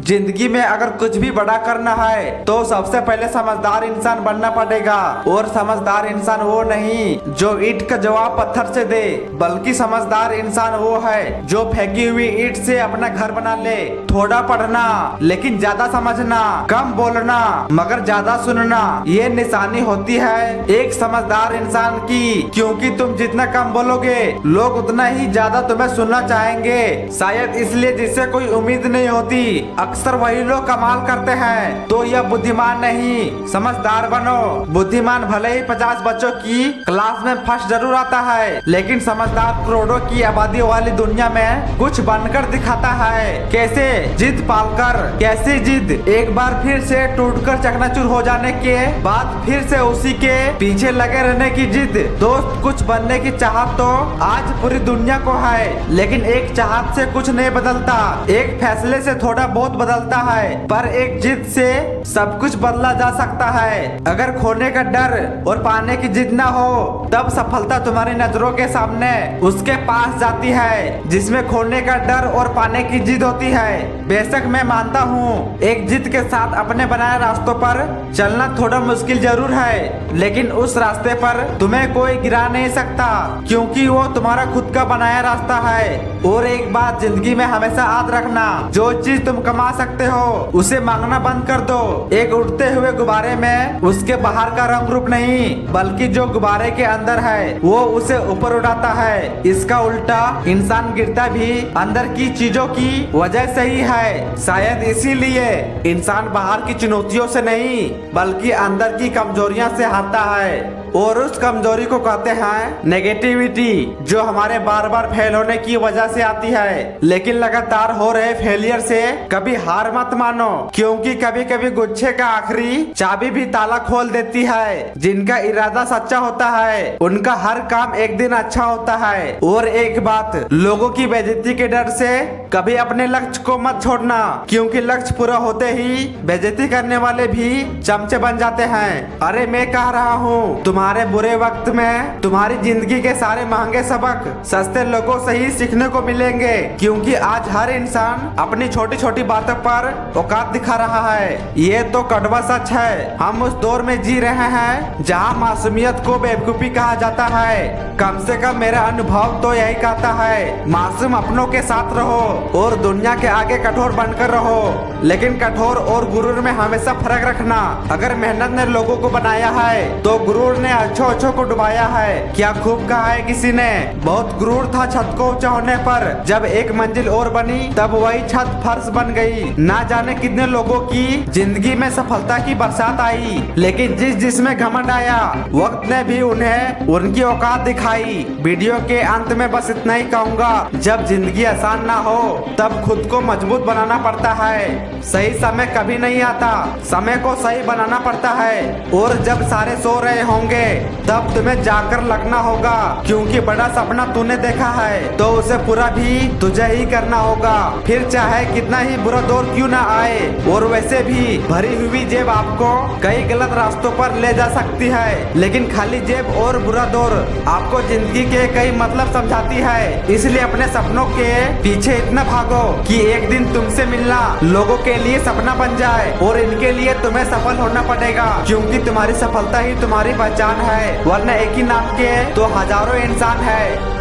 जिंदगी में अगर कुछ भी बड़ा करना है तो सबसे पहले समझदार इंसान बनना पड़ेगा। और समझदार इंसान वो नहीं जो ईंट का जवाब पत्थर से दे, बल्कि समझदार इंसान वो है जो फेंकी हुई ईंट से अपना घर बना ले। थोड़ा पढ़ना लेकिन ज्यादा समझना, कम बोलना मगर ज्यादा सुनना, ये निशानी होती है एक समझदार इंसान की। क्योंकि तुम जितना कम बोलोगे लोग उतना ही ज्यादा तुम्हें सुनना चाहेंगे। शायद इसलिए जिससे कोई उम्मीद नहीं होती अक्सर वही लोग कमाल करते हैं। तो यह बुद्धिमान नहीं, समझदार बनो। बुद्धिमान भले ही 50 बच्चों की क्लास में फर्स्ट जरूर आता है, लेकिन समझदार करोड़ों की आबादी वाली दुनिया में कुछ बनकर दिखाता है। कैसे? जिद पालकर। कैसी जिद? एक बार फिर से टूटकर चकनाचूर हो जाने के बाद फिर से उसी के पीछे लगे रहने की जिद। दोस्त, कुछ बनने की चाहत तो आज पूरी दुनिया को है, लेकिन एक चाहत से कुछ नहीं बदलता। एक फैसले से थोड़ा बहुत बदलता है, पर एक जिद से सब कुछ बदला जा सकता है। अगर खोने का डर और पाने की जिद ना हो तब सफलता तुम्हारी नजरों के सामने उसके पास जाती है जिसमें खोने का डर और पाने की जिद होती है। बेशक मैं मानता हूँ एक जिद के साथ अपने बनाए रास्तों पर चलना थोड़ा मुश्किल जरूर है, लेकिन उस रास्ते पर तुम्हें कोई गिरा नहीं सकता क्योंकि वो तुम्हारा खुद का बनाया रास्ता है। और एक बात जिंदगी में हमेशा याद रखना, जो चीज तुम कमा सकते हो उसे मांगना बंद कर दो। एक उड़ते हुए गुब्बारे में उसके बाहर का रंग रूप नहीं, बल्कि जो गुब्बारे के अंदर है वो उसे ऊपर उड़ाता है। इसका उल्टा इंसान गिरता भी अंदर की चीजों की वजह से ही है। शायद इसीलिए इंसान बाहर की चुनौतियों से नहीं बल्कि अंदर की कमजोरियां से हारता है। और उस कमजोरी को कहते हैं नेगेटिविटी, जो हमारे बार बार फेल होने की वजह से आती है। लेकिन लगातार हो रहे फेलियर से कभी हार मत मानो, क्योंकि कभी कभी गुच्छे का आखिरी चाबी भी ताला खोल देती है। जिनका इरादा सच्चा होता है उनका हर काम एक दिन अच्छा होता है। और एक बात, लोगों की बेइज्जती के डर से कभी अपने लक्ष्य को मत छोड़ना, क्योंकि लक्ष्य पूरा होते ही बेइज्जती करने वाले भी चमचे बन जाते हैं। अरे मैं कह रहा हूँ तुम्हारे बुरे वक्त में तुम्हारी जिंदगी के सारे महंगे सबक सस्ते लोगों से ही सीखने को मिलेंगे, क्योंकि आज हर इंसान अपनी छोटी छोटी बातों पर औकात दिखा रहा है। ये तो कड़वा सच है। हम उस दौर में जी रहे हैं जहाँ मासूमियत को बेवकूफी कहा जाता है। कम से कम मेरा अनुभव तो यही कहता है, मासूम अपनों के साथ रहो और दुनिया के आगे कठोर बनकर रहो, लेकिन कठोर और गुरूर में हमेशा फर्क रखना। अगर मेहनत ने लोगों को बनाया है तो गुरूर ने अच्छों को डुबाया है। क्या खूब कहा है किसी ने, बहुत गुरूर था छत को ऊंचा होने पर, जब एक मंजिल और बनी तब वही छत फर्श बन गई। ना जाने कितने लोगों की जिंदगी में सफलता की बरसात आई, लेकिन जिसमें घमंड आया वक्त ने भी उन्हें उनकी औकात दिखाई। वीडियो के अंत में बस इतना ही कहूँगा, जब जिंदगी आसान ना हो तब खुद को मजबूत बनाना पड़ता है। सही समय कभी नहीं आता, समय को सही बनाना पड़ता है। और जब सारे सो रहे होंगे तब तुम्हें जाकर लगना होगा, क्योंकि बड़ा सपना तूने देखा है तो उसे पूरा भी तुझे ही करना होगा, फिर चाहे कितना ही बुरा दौर क्यों ना आए। और वैसे भी भरी हुई जेब आपको कई गलत रास्तों पर ले जा सकती है, लेकिन खाली जेब और बुरा दौर आपको जिंदगी के कई मतलब समझाती है। इसलिए अपने सपनों के पीछे इतना भागो कि एक दिन तुमसे मिलना लोगों के लिए सपना बन जाए। और इनके लिए तुम्हें सफल होना पड़ेगा, क्योंकि तुम्हारी सफलता ही तुम्हारी पहचान है, वरना एक ही नाम के तो हजारों इंसान है।